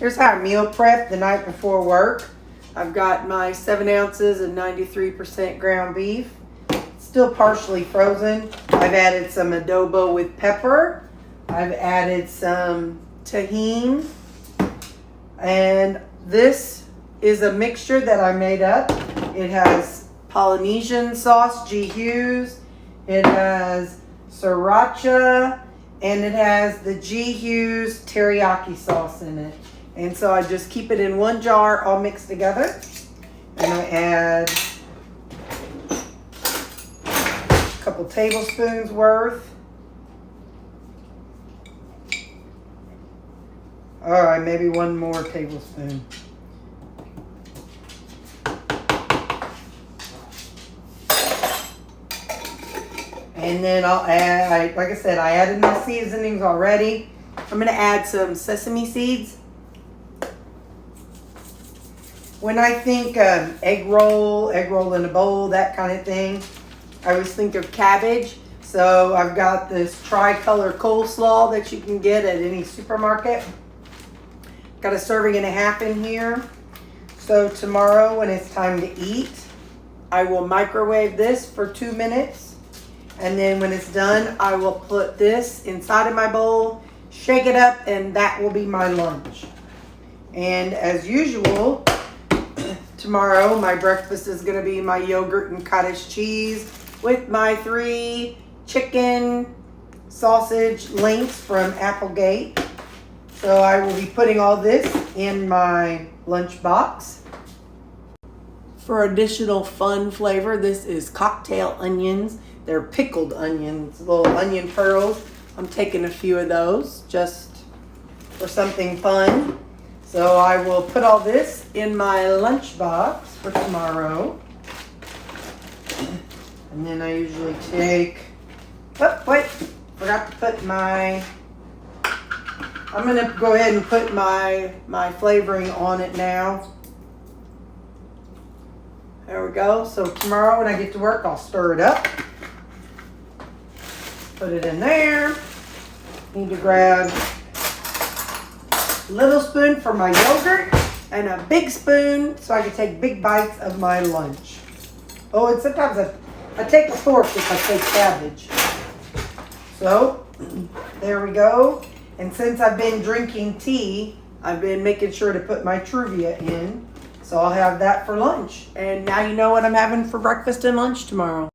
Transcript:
Here's how I meal prep the night before work. I've got my 7 ounces of 93% ground beef, still partially frozen. I've added some adobo with pepper. I've added some tahini. And this is a mixture that I made up. It has Polynesian sauce, G. Hughes. It has sriracha. And it has the G. Hughes teriyaki sauce in it. And so I just keep it in one jar all mixed together. And I add a couple tablespoons worth. All right, maybe one more tablespoon. And then I'll add, like I said, I added my seasonings already. I'm gonna add some sesame seeds. When I think egg roll in a bowl, that kind of thing, I always think of cabbage. So I've got this tricolor coleslaw that you can get at any supermarket. Got a serving and a half in here. So tomorrow when it's time to eat, I will microwave this for 2 minutes. And then when it's done, I will put this inside of my bowl, shake it up, and that will be my lunch. And as usual, tomorrow my breakfast is going to be my yogurt and cottage cheese with my 3 chicken sausage links from Applegate. So I will be putting all this in my lunch box. For additional fun flavor, this is cocktail onions. They're pickled onions, little onion pearls. I'm taking a few of those just for something fun. So I will put all this in my lunch box for tomorrow. And then I usually take, oh wait, forgot to put my, I'm gonna go ahead and put my flavoring on it now. There we go. So tomorrow when I get to work, I'll stir it up. Put it in there. Need to grab a little spoon for my yogurt and a big spoon so I can take big bites of my lunch. Oh, and sometimes I take a fork if I take cabbage. So there we go. And since I've been drinking tea, I've been making sure to put my Truvia in. So I'll have that for lunch. And now you know what I'm having for breakfast and lunch tomorrow.